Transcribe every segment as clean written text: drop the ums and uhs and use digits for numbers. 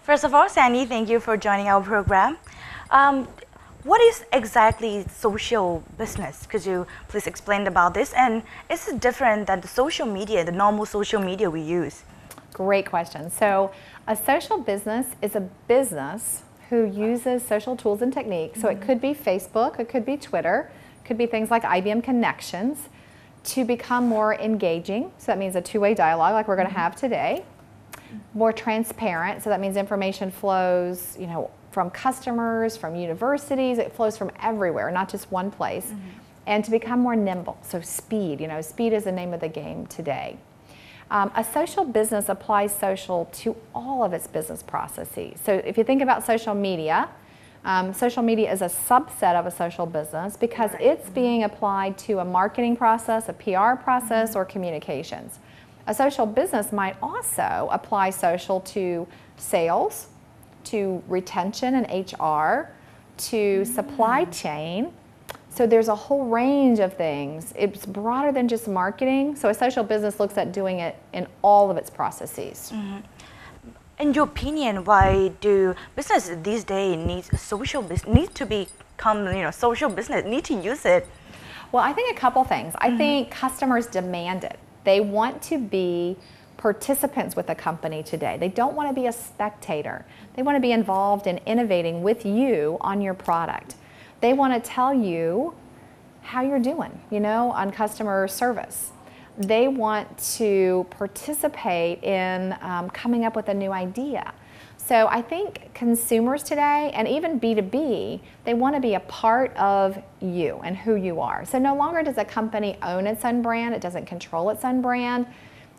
First of all, Sandy, thank you for joining our program. What is exactly social business? Could you please explain about this? And is it different than the social media, the normal social media we use? Great question. So a social business is a business who uses social tools and techniques. So it could be Facebook, it could be Twitter, it could be things like IBM Connections to become more engaging. So that means a two-way dialogue like we're going to have today. More transparent, so that means information flows, from customers, from universities, it flows from everywhere, not just one place. And to become more nimble, so speed, speed is the name of the game today. A social business applies social to all of its business processes. So if you think about social media is a subset of a social business because it's being applied to a marketing process, a PR process, or communications. A social business might also apply social to sales, to retention and HR, to supply chain. So there's a whole range of things. It's broader than just marketing. So a social business looks at doing it in all of its processes. In your opinion, why do businesses these days need to become social business, need to use it? Well, I think a couple things. I think customers demand it. They want to be participants with a company today. They don't want to be a spectator. They want to be involved in innovating with you on your product. They want to tell you how you're doing, on customer service. They want to participate in coming up with a new idea. So I think consumers today, and even B2B, they want to be a part of you and who you are. So no longer does a company own its own brand, it doesn't control its own brand.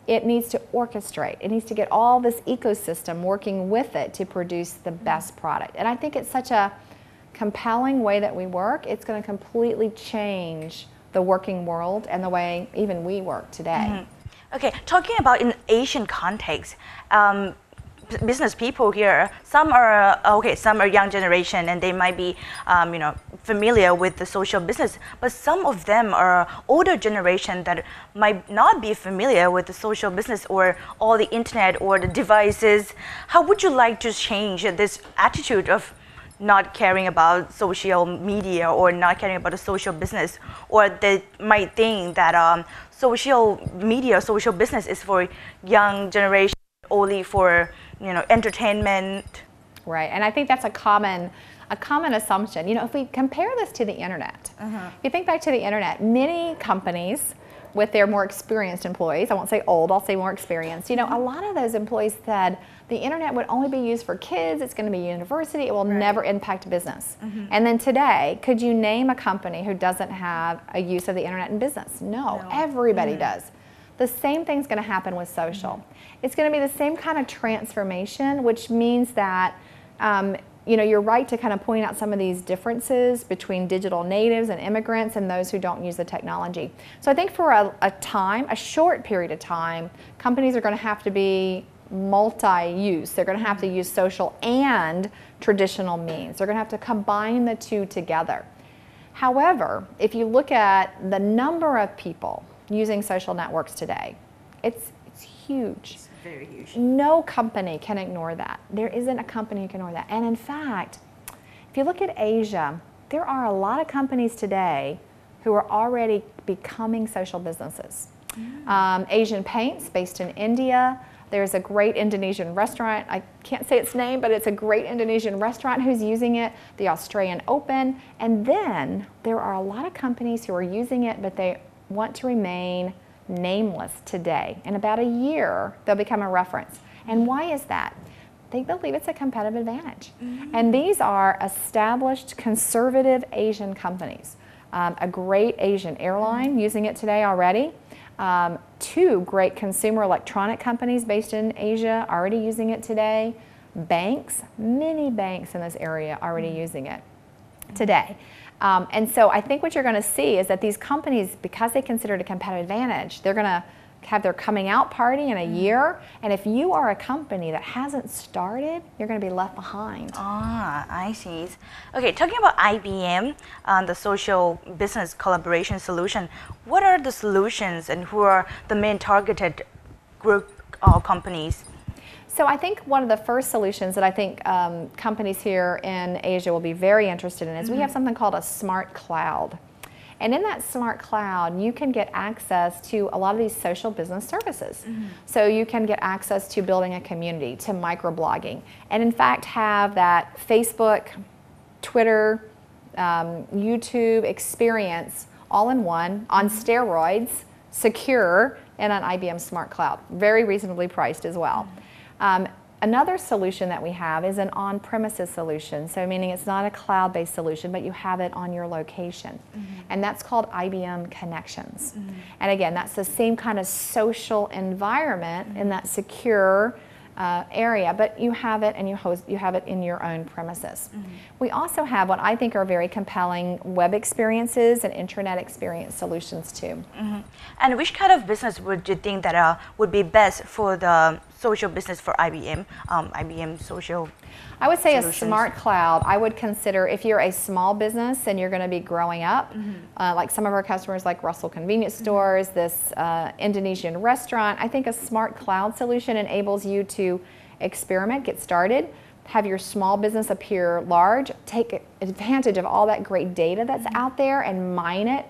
It needs to orchestrate. It needs to get all this ecosystem working with it to produce the best product. And I think it's such a compelling way that we work. It's going to completely change the working world and the way even we work today. Okay, talking about in Asian context, business people here, some are young generation and they might be familiar with the social business, but some of them are older generation that might not be familiar with the social business or all the internet or the devices. How would you like to change this attitude of not caring about social media or not caring about the social business, or they might think that social media, social business is for young generation, only for entertainment? Right, and I think that's a common assumption. If we compare this to the internet, if you think back to the internet, many companies with their more experienced employees, I won't say old, I'll say more experienced, a lot of those employees said the internet would only be used for kids, it's going to be university, it will never impact business. And then today, could you name a company who doesn't have a use of the internet in business? No. Everybody does. The same thing's going to happen with social. It's going to be the same kind of transformation, which means that you're right to kind of point out some of these differences between digital natives and immigrants and those who don't use the technology. So I think for a short period of time, companies are going to have to be multi-use. They're going to have to use social and traditional means. They're going to have to combine the two together. However, if you look at the number of people using social networks today, it's huge. It's very huge. No company can ignore that. There isn't a company who can ignore that. And in fact, if you look at Asia, there are a lot of companies today who are already becoming social businesses. Asian Paints, based in India. There's a great Indonesian restaurant, I can't say its name, but it's a great Indonesian restaurant who's using it, the Australian Open. And then there are a lot of companies who are using it, but they want to remain nameless today. In about a year, they'll become a reference. And why is that? They believe it's a competitive advantage. And these are established conservative Asian companies. A great Asian airline using it today already. Two great consumer electronic companies based in Asia already using it today. Banks, many banks in this area already using it today. And so I think what you're going to see is that these companies, because they consider it a competitive advantage, they're going to have their coming out party in a year. And if you are a company that hasn't started, you're going to be left behind. Ah, I see. Okay, talking about IBM, the social business collaboration solution, what are the solutions and who are the main targeted group companies? So I think one of the first solutions that I think companies here in Asia will be very interested in is we have something called a smart cloud. And in that smart cloud, you can get access to a lot of these social business services. So you can get access to building a community, to microblogging, and in fact have that Facebook, Twitter, YouTube experience all in one, on steroids, secure, and on IBM Smart Cloud. Very reasonably priced as well. Another solution that we have is an on-premises solution, so meaning it's not a cloud-based solution, but you have it on your location. And that's called IBM Connections. And again, that's the same kind of social environment in that secure area, but you have it and you have it in your own premises. We also have what I think are very compelling web experiences and intranet experience solutions too. And which kind of business would you think that would be best for the social business for IBM, IBM social I would say solutions? A smart cloud. I would consider if you're a small business and you're going to be growing up, like some of our customers like Russell Convenience Stores, this Indonesian restaurant, I think a smart cloud solution enables you to experiment, get started, have your small business appear large, take advantage of all that great data that's out there and mine it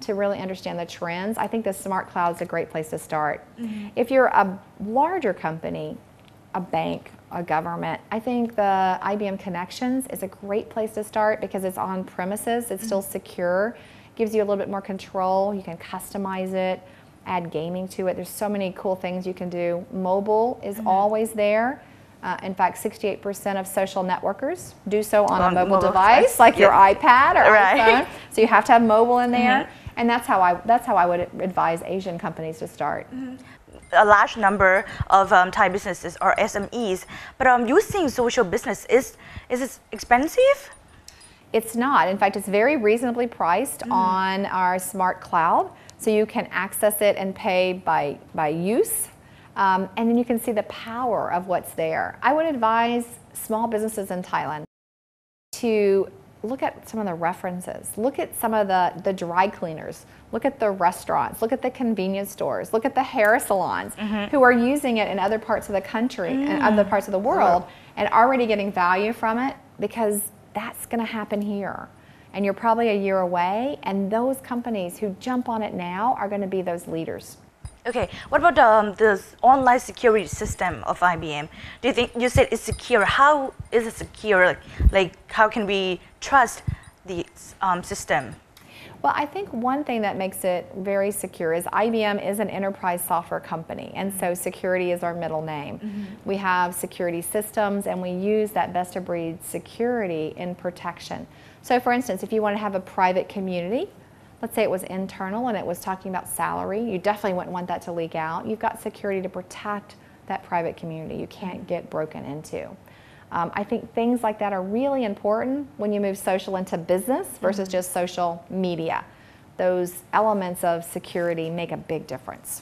to really understand the trends. I think the smart cloud is a great place to start. If you're a larger company, a bank, a government, I think the IBM Connections is a great place to start because it's on premises, it's still secure, gives you a little bit more control, you can customize it, add gaming to it. There's so many cool things you can do. Mobile is always there. In fact, 68% of social networkers do so on a mobile device, like your iPad or iPhone. So you have to have mobile in there, and that's how I would advise Asian companies to start. A large number of Thai businesses are SMEs, but using social business is it expensive? It's not. In fact, it's very reasonably priced on our smart cloud, so you can access it and pay by use. And then you can see the power of what's there. I would advise small businesses in Thailand to look at some of the references. Look at some of the dry cleaners. Look at the restaurants. Look at the convenience stores. Look at the hair salons who are using it in other parts of the country and other parts of the world and already getting value from it, because that's going to happen here. And you're probably a year away, and those companies who jump on it now are going to be those leaders. Okay, what about the online security system of IBM? Do you think, you said it's secure, how is it secure? Like how can we trust the system? Well, I think one thing that makes it very secure is IBM is an enterprise software company, and so security is our middle name. We have security systems, and we use that best-of-breed security in protection. So for instance, if you want to have a private community, let's say it was internal and it was talking about salary, you definitely wouldn't want that to leak out. You've got security to protect that private community. You can't get broken into. I think things like that are really important when you move social into business versus just social media. Those elements of security make a big difference.